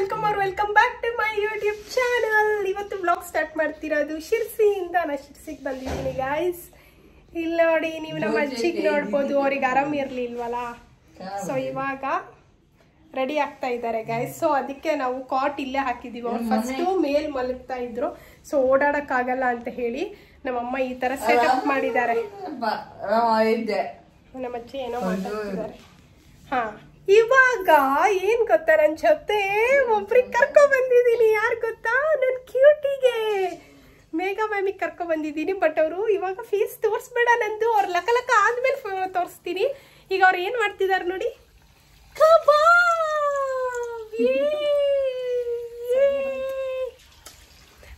Welcome back to my YouTube channel. ಇವತ್ತು blog start ಮಾಡ್ತಿರೋದು ಶಿರ್ಸಿಯಿಂದ. ನಾನು ಶಿರ್ಸಿಗೆ ಬಂದಿದ್ದೀನಿ ಗಾಯ್ಸ್. ಇಲ್ಲಿ ನೋಡಿ, ನೀವು ನಮ್ಮ ಅಜ್ಜಿಗೆ ನೋಡ್ಬೋದು, ಅವ್ರಿಗೆ ಆರಾಮ್ ಇರ್ಲಿಲ್ವಲ್ಲ. ಸೊ ಇವಾಗ ರೆಡಿ ಆಗ್ತಾ ಇದ್ದಾರೆ ಗಾಯ್ಸ್. ಸೊ ಅದಕ್ಕೆ ನಾವು ಕಾಟ್ ಇಲ್ಲೇ ಹಾಕಿದೀವಿ. ಅವ್ರು ಫಸ್ಟು ಮೇಲ್ ಮಲಗ್ತಾ ಇದ್ರು, ಸೊ ಓಡಾಡಕ್ಕಾಗಲ್ಲ ಅಂತ ಹೇಳಿ ನಮ್ಮಮ್ಮ ಈ ತರ ಸೆಟಪ್ ಮಾಡಿದ್ದಾರೆ. ನಮ್ಮ ಅಜ್ಜಿ ಏನೋ ಮಾತಾಡ್ತಿದ್ದಾರೆ. ಹಾ, ಇವಾಗ ಏನ್ ಗೊತ್ತಾ, ನನ್ ಜೊತೆ ಒಬ್ರಿಗೆ ಕರ್ಕೊ ಬಂದಿದ್ದೀನಿ. ಯಾರು ಗೊತ್ತಾ, ನನ್ ಕ್ಯೂಟಿಗೆ ಮೇಘಾ ಮ್ಯಾಮಿಗೆ ಕರ್ಕೊ ಬಂದಿದ್ದೀನಿ. ಬಟ್ ಅವರು ಇವಾಗ ಫೇಸ್ ತೋರಿಸ್ಬೇಡ ನಂದು, ಅವ್ರ ಲಕ ಆದ್ಮೇಲೆ ತೋರಿಸ್ತೀನಿ. ಈಗ ಅವ್ರು ಏನ್ ಮಾಡ್ತಿದಾರೆ ನೋಡಿ,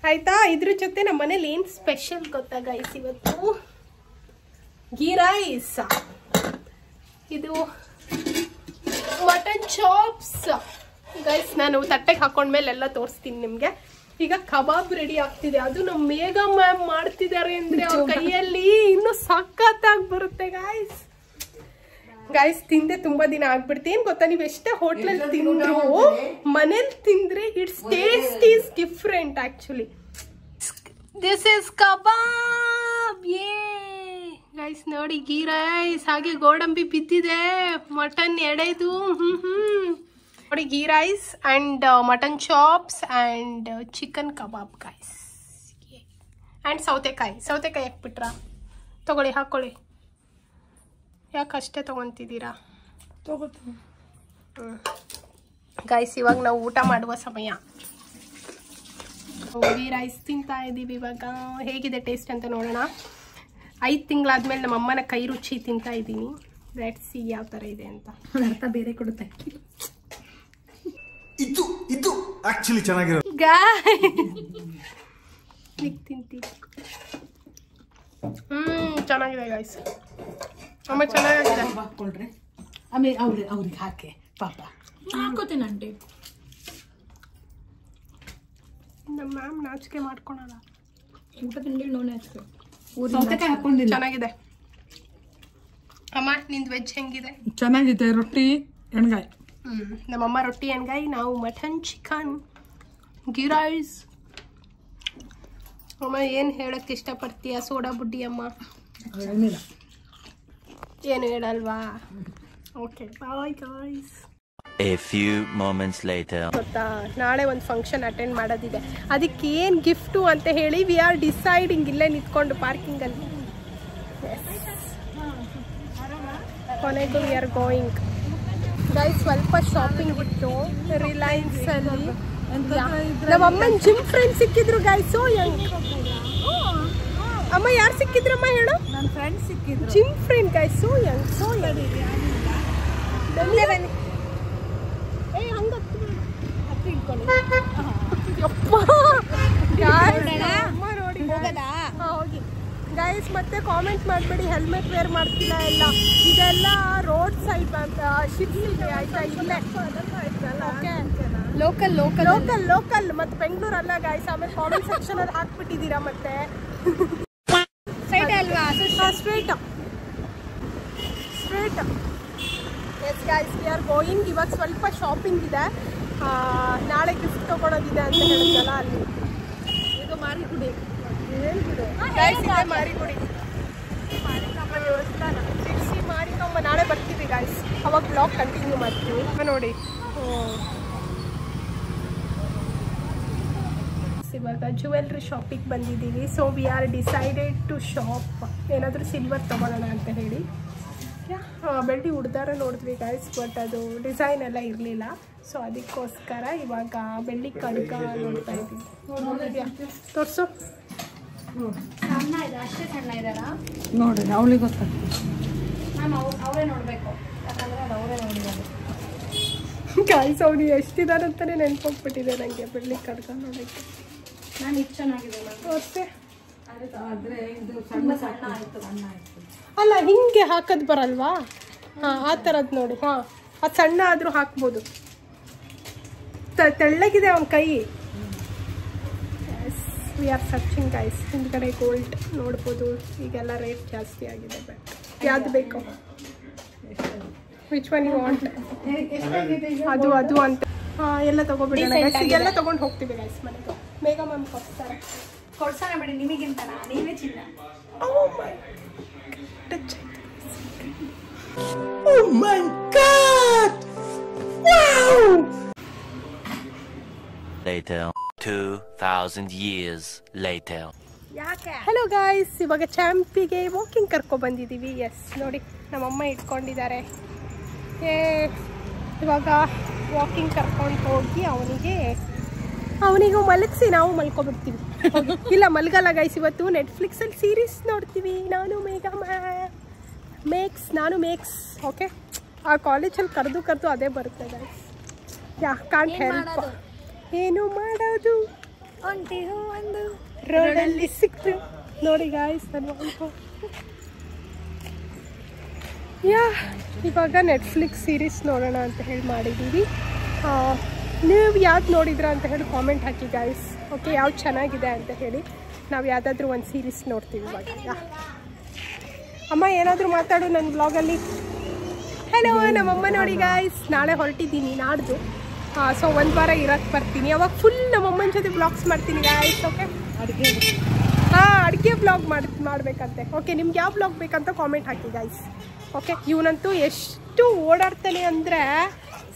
ಆಯ್ತಾ. ಇದ್ರ ಜೊತೆ ನಮ್ಮ ಮನೇಲಿ ಏನ್ ಸ್ಪೆಷಲ್ ಗೊತ್ತಾ ಗೈಸ್, ಇವತ್ತು ಗೀ ರೈಸ್, ಇದು ಮಟನ್ ಚಾಪ್ಸ್ ಗೈಸ್. ನಾನು ತಟ್ಟೆಗೆ ಹಾಕೊಂಡ್ಮೇಲೆ ಎಲ್ಲ ತೋರಿಸ್ತೀನಿ ನಿಮ್ಗೆ. ಈಗ ಕಬಾಬ್ ರೆಡಿ ಆಗ್ತಿದೆ. ಅದು ನಮ್ಮ ಮೇಘಾ ಮ್ಯಾಮ್ ಮಾಡ್ತಿದ್ದಾರೆ ಅಂದ್ರೆ ಅವ್ರ ಕೈಯಲ್ಲಿ ಇನ್ನು ಸಖತ್ತಾಗಿ ಬರುತ್ತೆ ಗಾಯ್ಸ್. ಗಾಯ್ಸ್, ತಿಂದೆ ತುಂಬಾ ದಿನ ಆಗ್ಬಿಡ್ತು. ಏನ್ ಗೊತ್ತಾ, ನೀವು ಎಷ್ಟೇ ಹೋಟ್ಲಲ್ಲಿ ತಿಂದ್ರು ಮನೇಲಿ ತಿಂದ್ರೆ it's taste is different actually. This is kebab. Guys ನೋಡಿ, ಗೀ ರೈಸ್, ಹಾಗೆ ಗೋಡಂಬಿ ಬಿದ್ದಿದೆ, ಮಟನ್ ಎಡೆದು. ನೋಡಿ, ghee rice and mutton chops and chicken kebab guys. And ಸೌತೆಕಾಯಿ ಹಾಕ್ಬಿಟ್ರಾ? ತಗೊಳ್ಳಿ, ಹಾಕೊಳ್ಳಿ. ಯಾಕಷ್ಟೇ ತಗೊಂತಿದ್ದೀರಾ? ಗೈಸ್, ಇವಾಗ ನಾವು ಊಟ ಮಾಡುವ ಸಮಯ. ಗೀ ರೈಸ್ ತಿಂತಾ ಇದ್ದೀವಿ ಇವಾಗ. ಹೇಗಿದೆ ಟೇಸ್ಟ್ ಅಂತ ನೋಡೋಣ. 5 ತಿಂಗಳಾದ್ಮೇಲೆ ನಮ್ಮ ಅಮ್ಮನ ಕೈ ರುಚಿ ತಿಂತಾ ಇದ್ದೀನಿ. ಲೆಟ್ಸ್ ಸಿ ಯಾವ ತರ ಇದೆ ಅಂತ. ಅರ್ಥ ಬೇರೆ ಕೊಡುತ್ತೆ. ಇದು ಆಕ್ಚುಲಿ ಚೆನ್ನಾಗಿರೋದು. ತಿಂತೀನಿ. ಚೆನ್ನಾಗಿದೆ ಗಾಯ್ಸ್, ತುಂಬ ಚೆನ್ನಾಗಿದೆ. ಹಾಕೊಳ್ರಿ, ಆಮೇಲೆ ಅವ್ರಿಗೆ ಹಾಕಿ ಪಾಪ ಹಾಕೋತೀನಿ ಅಂಟಿ. ನಮ್ಮ ಮ್ಯಾಮ್ ನಾಚಿಕೆ ಮಾಡ್ಕೊಳಲ್ಲ. ಊಟ ತಿಂಡಿ ನೋಡಿ ನಾಚಿಕೆ. ಸೌತೆಕಾಯಿ ಹಾಕೊಂಡಿಲ್ಲ. ಚೆನ್ನಾಗಿದೆ ಅಮ್ಮ. ನಿಂದು ವೆಜ್ ಹೆಂಗಿದೆ? ಚೆನ್ನಾಗಿದೆ. ರೊಟ್ಟಿ ಎಣ್ಗಾಯಿ. ನಮ್ಮಮ್ಮ ರೊಟ್ಟಿ ಎಣ್ಗಾಯಿ, ನಾವು ಮಟನ್ ಚಿಕನ್ ಗೀ ರೈಸ್. ಅಮ್ಮ ಏನು ಹೇಳಕ್ಕೆ ಇಷ್ಟಪಡ್ತೀಯ ಸೋಡಾ ಬುಡ್ಡಿ ಅಮ್ಮ? ಏನಿಲ್ಲ, ಏನು ಹೇಳಲ್ವಾ? Okay, bye guys. A few moments later. ಗೊತ್ತಾ, ನಾಳೆ ಒಂದು ಫಂಕ್ಷನ್ ಅಟೆಂಡ್ ಮಾಡೋದಿದೆ. ಅದಕ್ಕೆ ಏನು ಗಿಫ್ಟು ಅಂತ ಹೇಳಿ ವಿ ಆರ್ ಡಿಸೈಡಿಂಗ್. ಇಲ್ಲೇ ನಿಂತ್ಕೊಂಡು ಪಾರ್ಕಿಂಗಲ್ಲಿ. ಕೊನೆಗೂ ವಿ ಆರ್ ಗೋಯಿಂಗ್ ಗೈಸ್. ಸ್ವಲ್ಪ ಶಾಪಿಂಗ್ ಇತ್ತು ರಿಲಯನ್ಸ್ ಅಲ್ಲಿ. ನಮ್ಮ ಅಮ್ಮನ ಜಿಮ್ ಫ್ರೆಂಡ್ ಸಿಕ್ಕಿದ್ರು ಗೈಸ್. So Young. ಅಮ್ಮ ಯಾರು ಸಿಕ್ಕಿದ್ರಮ್ಮ ಹೇಳು? ನನ್ನ ಫ್ರೆಂಡ್ ಸಿಕ್ಕಿದ್ರು. Gym friend guys. So Young. ಬನ್ನಿ. ಹೋಗಿ ಗೈಸ್. ಮತ್ತೆ ಕಾಮೆಂಟ್ ಮಾಡಬೇಡಿ, ಹೆಲ್ಮೆಟ್ ವೇರ್ ಮಾಡ್ತಿಲ್ಲ ಎಲ್ಲ. ಇದೆಲ್ಲ ರೋಡ್ ಸೈಡ್ ಶಿರ್ಸಿಗೆ ಆಯ್ತಾ, ಇಲ್ಲೇ ಲೋಕಲ್ ಮತ್ತೆ ಬೆಂಗಳೂರು ಅಲ್ಲ ಗೈಸ್. ಆಮೇಲೆ ಕಾಮೆಂಟ್ ಸೆಕ್ಷನ್ ಅಲ್ಲಿ ಹಾಕ್ಬಿಟ್ಟಿದ್ದೀರಾ ಮತ್ತೆ. Straight yes guys, V are going. ಇವಾಗ ಸ್ವಲ್ಪ ಶಾಪಿಂಗ್ ಇದೆ, ನಾಳೆ ಗಿಫ್ಟ್ ತಗೊಳೋದಿದೆ ಅಂತ ಹೇಳಿದ್ನಲ್ಲ ಅಲ್ಲಿ. ಇದು ಮಾರಿಗುಡಿ. ಮಾರಿಗುಡಿ ಮಾರಿಕಮ್ಮ ದೇವಸ್ಥಾನ, ಶಿರ್ಸಿ ಮಾರಿಕಮ್ಮ. ನಾಳೆ ಬರ್ತೀವಿ ಗಾಯ್ಸ್, ಅವಾಗ ಬ್ಲಾಗ್ ಕಂಟಿನ್ಯೂ ಮಾಡ್ತೀವಿ. ನೋಡಿ, ಇವಾಗ ಜ್ಯುವೆಲ್ರಿ ಶಾಪಿಗೆ ಬಂದಿದ್ದೀವಿ. So we are decided to shop. ಏನಾದರೂ ಸಿಲ್ವರ್ ತೊಗೊಳ್ಳೋಣ ಅಂತ ಹೇಳಿ. ಬೆಳ್ಳಿ ಉಡ್ದಾರ ನೋಡಿದ್ವಿ ಗಾಯ್ಸ್, ಬಟ್ ಅದು ಡಿಸೈನ್ ಎಲ್ಲ ಇರಲಿಲ್ಲ. ಸೊ ಅದಕ್ಕೋಸ್ಕರ ಇವಾಗ ಬೆಳ್ಳಿ ಕಡ್ಗ ನೋಡ್ತಾ ಇದ್ದೀವಿ. ತೋರಿಸು. ಸಣ್ಣ ಇದೆ, ಅಷ್ಟೇ ಸಣ್ಣ ಇದಾರ ನೋಡಿ. ಅವಳಿಗೆ ಗೊತ್ತಾಗ್ತದೆ ಮ್ಯಾಮ್, ಅವರೇ ನೋಡಬೇಕು, ಯಾಕಂದರೆ ಅದು ಅವರೇ ನೋಡಿದ್ದಾರೆ ಗಾಯ್ಸ್. ಅವ್ರು ಎಷ್ಟಿದ್ದಾರೆ ಅಂತಲೇ ನೆನ್ಪೋಗ್ಬಿಟ್ಟಿದೆ ನನಗೆ ಬೆಳ್ಳಿ ಕಡ್ಗ ನೋಡೋಕ್ಕೆ. ನಾನು ಇದು ಚೆನ್ನಾಗಿದೆ ತೋರಿಸಿ. ಆದರೆ ಇದು ಸಣ್ಣ ಆಯಿತು. ಅಲ್ಲ, ಹಿಂಗೆ ಹಾಕೋದು ಬರಲ್ವಾ? ಹಾಂ, ಆ ಥರದ್ದು ನೋಡಿ. ಹಾಂ, ಅದು ಸಣ್ಣ ಆದರೂ ಹಾಕ್ಬೋದು. ತೆಳ್ಳಗಿದೆ ಅವನ ಕೈ. We are searching guys. ಹಿಂದ್ಗಡೆ ಗೋಲ್ಡ್ ನೋಡ್ಬೋದು. ಈಗೆಲ್ಲ ರೇಟ್ ಜಾಸ್ತಿ ಆಗಿದೆ. ಬಟ್ ಯಾವ್ದು ಬೇಕು? Which one you want? ಅದು ಅಂತ ಎಲ್ಲ ತಗೋಬಿಡೋಣ ಎಲ್ಲ ತಗೊಂಡು ಹೋಗ್ತೀವಿ ಗೈಸ್ ಮನೆಗೆ. ಮೇಘ ಮ್ಯಾಮ್ ಕೊಡ್ತಾರೆ. ಕೊಡ್ಸೋಣ ಬಿಡಿ ನಿಮಗಿಂತನ, ನೀವೇ ಚಿನ್ನ. Oh my God! Wow! Later. 2,000 years later. ಯಾಕೆ? ಹಲೋ ಗಾಯ್ಸ್, ಇವಾಗ ಚಾಂಪಿಗೆ ವಾಕಿಂಗ್ ಕರ್ಕೊ ಬಂದಿದ್ದೀವಿ. ಎಸ್ ನೋಡಿ ನಮ್ಮಮ್ಮ ಇಟ್ಕೊಂಡಿದ್ದಾರೆ. ಇವಾಗ ವಾಕಿಂಗ್ ಕರ್ಕೊಂಡು ಹೋಗಿ ಅವನಿಗೂ ಮಲಗಿಸಿ ನಾವು ಮಲ್ಕೊಬಿಡ್ತೀವಿ. ಇಲ್ಲ ಮಲ್ಗಲ್ಲ ಗೈಸ್, ಇವತ್ತು ನೆಟ್ಫ್ಲಿಕ್ಸಲ್ಲಿ ಸೀರೀಸ್ ನೋಡ್ತೀವಿ. ನಾನು ಮೇಕ್ಸ್ ಓಕೆ. ಆ ಕಾಲೇಜಲ್ಲಿ ಕರೆದು ಅದೇ ಬರುತ್ತೆ ಗೈಸ್. Can't help. ಏನು ಮಾಡೋದು, ಒಂದು ರೋಡಲ್ಲಿ ಸಿಕ್ತು ನೋಡಿ ಗಾಯ್ಸ್. ಇವಾಗ ನೆಟ್ಫ್ಲಿಕ್ಸ್ ಸೀರೀಸ್ ನೋಡೋಣ ಅಂತ ಹೇಳಿ ಮಾಡಿದ್ದೀವಿ. ನೀವು ಯಾವ್ದು ನೋಡಿದ್ರ ಅಂತ ಹೇಳಿ ಕಾಮೆಂಟ್ ಹಾಕಿ ಗಾಯ್ಸ್. ಓಕೆ, ಯಾವ್ದು ಚೆನ್ನಾಗಿದೆ ಅಂತ ಹೇಳಿ ನಾವು ಯಾವುದಾದ್ರೂ ಒಂದು ಸೀರೀಸ್ ನೋಡ್ತೀವಿ ಇವಾಗ. ಅಮ್ಮ ಏನಾದರೂ ಮಾತಾಡು ನನ್ನ ಬ್ಲಾಗಲ್ಲಿ. ಹಲೋ, ನಮ್ಮಮ್ಮ ನೋಡಿ ಗಾಯ್ಸ್, ನಾಳೆ ಹೊರಟಿದ್ದೀನಿ ನಾಡ್ದು. ಸೊ 1 ವಾರ ಇರೋಕ್ಕೆ ಬರ್ತೀನಿ. ಅವಾಗ ಫುಲ್ ನಮ್ಮಮ್ಮನ ಜೊತೆ ಬ್ಲಾಗ್ಸ್ ಮಾಡ್ತೀನಿ ಗಾಯ್ಸ್. ಓಕೆ, ಅಡುಗೆ ಬ್ಲಾಗ್ ಮಾಡಬೇಕಂತೆ. ಓಕೆ, ನಿಮ್ಗೆ ಯಾವ ಬ್ಲಾಗ್ ಬೇಕಂತ ಕಾಮೆಂಟ್ ಹಾಕಿ ಗಾಯ್ಸ್. ಓಕೆ, ಇವನಂತೂ ಎಷ್ಟು ಓಡಾಡ್ತಾನೆ ಅಂದರೆ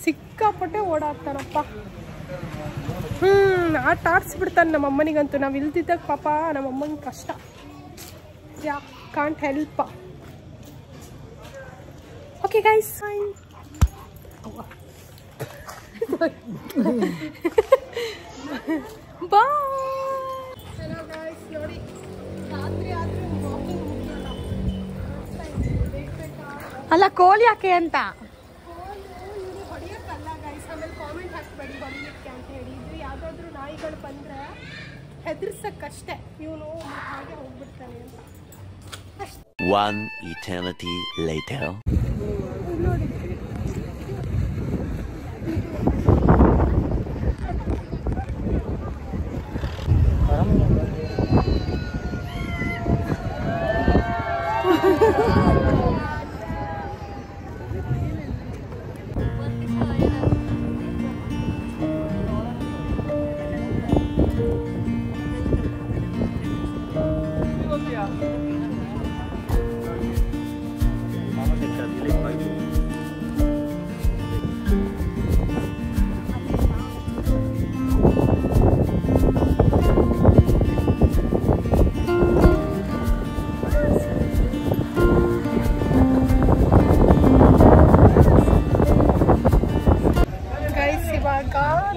ಸಿಕ್ಕಾಪಟ್ಟೆ ಓಡಾಡ್ತಾನಪ್ಪ. ಆಟ ಆಡಿಸ್ಬಿಡ್ತಾನೆ ನಮ್ಮಮ್ಮನಿಗಂತೂ. ನಾವು ಇಲ್ದಿದ್ದಾಗ ಪಾಪ ನಮ್ಮಮ್ಮನಿಗೆ ಕಷ್ಟ. Can't help. Okay guys, bye. Hello guys, ನೋಡಿ ರಾತ್ರಿ ಆದ್ರೂ ವಾಕಿಂಗ್ ಮುಗಿಯಲ್ಲ. ಅಲ್ಲ ಕೋಳಿ ಯಾಕೆ ಅಂತ ಹೊಡಿಯೋಕ್ಕಲ್ಲ ಗೈಸ್. ಆಮೇಲೆ ಕಾಮೆಂಟ್ ಹಾಕ್ಬೇಡಿ ಹೊಡಿಲಿಕ್ಕೆ ಅಂತ ಹೇಳಿ. ಇದು ಯಾವುದಾದ್ರೂ ನಾಯಿಗಳು ಬಂದರೆ ಹೆದರ್ಸಕ್ಕಷ್ಟೇ. ಇವನು ಹಾಗೆ ಹೋಗ್ಬಿಡ್ತಾನೆ ಅಂತ. One eternity later. ನೋಡಿ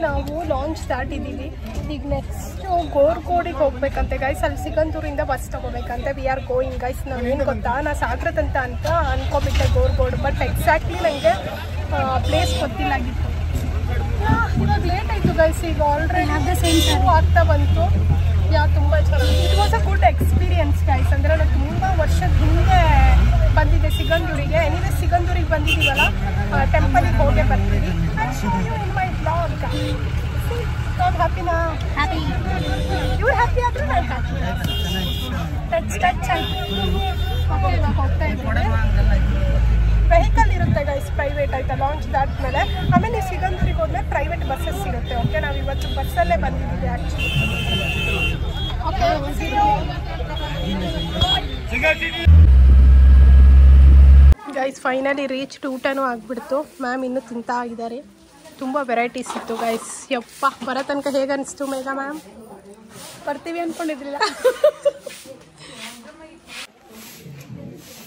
ನಾವು ಲಾಂಚ್ ದಾಟಿದ್ದೀವಿ. ಈಗ ನೆಕ್ಸ್ಟ್ ಗೋರ್ಗೋಡಿಗೆ ಹೋಗ್ಬೇಕಂತೆ ಗೈಸ್. ಅಲ್ಲಿ ಸಿಗಂದೂರಿಂದ ಬಸ್ ತಗೋಬೇಕಂತೆ. We are going guys. ನಾವೇನು ಗೊತ್ತಾ, ನಾ ಸಾಗ್ರತ್ ಅಂತ ಅನ್ಕೋಬಿಟ್ಟೆ ಗೋರ್ಗೋಡ್. ಬಟ್ ಎಕ್ಸಾಕ್ಟ್ಲಿ ನನಗೆ ಪ್ಲೇಸ್ ಗೊತ್ತಿಲ್ಲಾಗಿತ್ತು. ಇವಾಗ ಲೇಟ್ ಆಯಿತು ಗೈಸ್. ಈಗ ಆಲ್ರೆಡಿ ಆಗ್ತಾ ಬಂತು. ತುಂಬ ಚೆನ್ನಾಗಿ. It was a good experience guys. ಅಂದರೆ ನಾನು ತುಂಬ ವರ್ಷದ ಹಿಂದೆ ಬಂದಿದ್ದೆ ಸಿಗಂದೂರಿಗೆ. ಎನಿವೆ ಸಿಗಂದೂರಿಗೆ ಬಂದಿದ್ದೀವಲ್ಲ, ಟೆಂಪಲಿಗೆ ಹೋಗೇ ಬರ್ತೀವಿ. ಇನ್ ಮೈ ಬ್ಲಾಗ್. ನಾನು ಹ್ಯಾಪಿನಾ? ಹ್ಯಾಪಿ. ಇವ್ರು ಹ್ಯಾಪಿ ಆದರೂ ನಾನು ಹ್ಯಾಪಿ. ಟಚ್ ಆಯ್ತು. ಹೋಗ್ತಾ ಇದ್ದೀನಿ. ವೆಹಿಕಲ್ ಇರುತ್ತೆ ಗೈಸ್, ಪ್ರೈವೇಟ್ ಆಯ್ತಾ ಲಾಂಚ್ ದಾಟ್ಮೇಲೆ. ಆಮೇಲೆ ನೀವು ಸಿಗಂದೂರಿಗೆ ಹೋದ್ಮೇಲೆ ಪ್ರೈವೇಟ್ ಬಸ್ಸಸ್ ಇರುತ್ತೆ. ಓಕೆ, ನಾವು ಇವತ್ತು ಬಸ್ಸಲ್ಲೇ ಬಂದಿದ್ದೀವಿ actually. Okay, guys finally reached. ಊಟನೂ ಆಗಿಬಿಡ್ತು. ಮ್ಯಾಮ್ ಇನ್ನೂ ತಿಂತಾ ಇದ್ದಾರೆ. ತುಂಬ ವೆರೈಟೀಸ್ ಇತ್ತು ಗೈಸ್. ಯಪ್ಪ, ಬರೋ ತನಕ ಹೇಗೆ ಅನಿಸ್ತು ಮೇಘ ಮ್ಯಾಮ್? ಬರ್ತೀವಿ ಅಂದ್ಕೊಂಡಿದ್ರಿಲ್ಲ.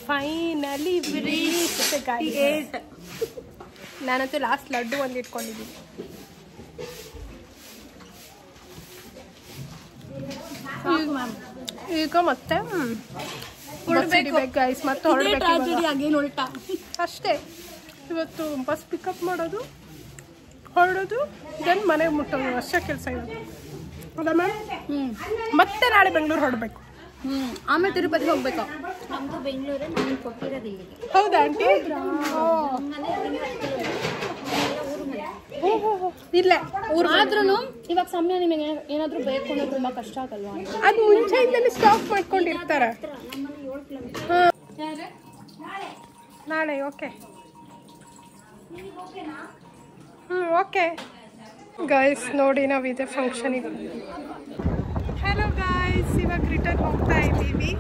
Finally reached guys. ನಾನಂತೂ ಲಾಸ್ಟ್ ಲಡ್ಡು ಒಂದು ಇಟ್ಕೊಂಡಿದ್ದೀನಿ. ಈಗ ಮತ್ತೆ ಗೈಸ್ ಮತ್ತೆ ಹೊರಡ್ಬೇಕು ಅಷ್ಟೇ. ಇವತ್ತು ಬಸ್ ಪಿಕಪ್ ಮಾಡೋದು, ಹೊರಡೋದು, ದೆನ್ ಮನೆಗೆ ಮುಟ್ಟೋದು ಅಷ್ಟೇ ಕೆಲಸ ಇರೋದು. ಹೌದಾ ಮ್ಯಾಮ್? ಮತ್ತೆ ನಾಳೆ ಬೆಂಗಳೂರು ಹೊರಡಬೇಕು. ಆಮೇಲೆ ತಿರುಪತಿಗೆ ಹೋಗ್ಬೇಕು. ನಮ್ದು ಬೆಂಗಳೂರು, ನಾನು ಕೊಟ್ಟಿರೋದು ಇಲ್ಲಿಗೆ. ಹೌದಾ ಆಂಟಿ? ಇಲ್ಲ ಆದ್ರೂ ಇವಾಗ ಸಮಯ ನಿಮಗೆ ಏನಾದ್ರು ಬೇಕು ಅಂದ್ರೆ ತುಂಬಾ ಕಷ್ಟ ಆಗಲ್ವಾ? ಅದು ಮುಂಚೆಯಿಂದಲೇ ಸ್ಟಾಕ್ ಮಾಡ್ಕೊಂಡಿರ್ತಾರೆ. ನಾಳೆ ಓಕೆ. ಓಕೆ. ಗೈಸ್ ನೋಡಿ ನಾವು ಇದೆ ಫಂಕ್ಷನ್ ಇದೆ. ಹಲೋ ಗೈಸ್, ಇವಾಗ ರಿಟರ್ನ್ ಹೋಗ್ತಾ ಇದ್ದೀವಿ.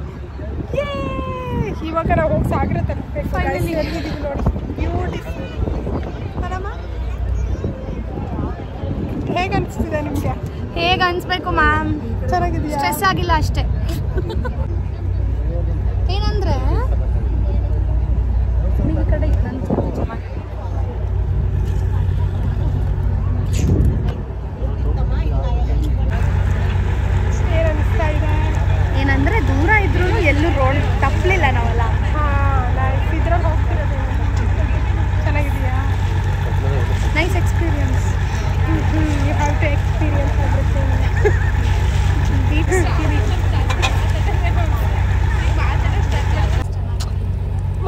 ಇವಾಗ ನಾವು ಹೋಗಿ ಸಾಗರ ತಲುಪಬೇಕು. ಫೈನಲಿ ಎಲ್ಲಿದ್ದೀವಿ ನೋಡಿ, ಬ್ಯೂಟಿಫುಲ್. ಅಲ್ಲಮ್ಮ, ಹೇಗೆ ಅನಿಸ್ತಿದೆ ನಿಮಗೆ? ಹೇಗೆ ಅನಿಸ್ಬೇಕು ಮ್ಯಾಮ್? ಚೆನ್ನಾಗಿದೆಯಾ? ಸ್ಟ್ರೆಸ್ ಆಗಿಲ್ಲ ಅಷ್ಟೇ. ಏನಂದ್ರೆ ಈ ಕಡೆ ಏನಂದ್ರೆ ದೂರ ಇದ್ರೂ ಎಲ್ಲೂ ರೋಡ್ ತಪ್ಪಲಿಲ್ಲ ನಾವೆಲ್ಲ. ಇದ್ರಲ್ಲಿ ಹೋಗ್ತಿರೋದು. ಚೆನ್ನಾಗಿದೆಯಾ? Nice experience. You have to experience everything.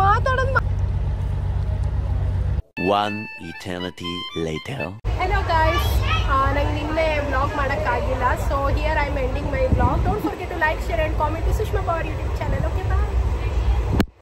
ಮಾತಾಡೋದು. One eternity later. Hello guys, ನಂಗೆ ನಿನ್ನೆ ವ್ಲಾಗ್ ಮಾಡೋಕ್ಕಾಗಿಲ್ಲ. So here I am ending my vlog. Don't forget to like, share and comment to Sushma power YouTube.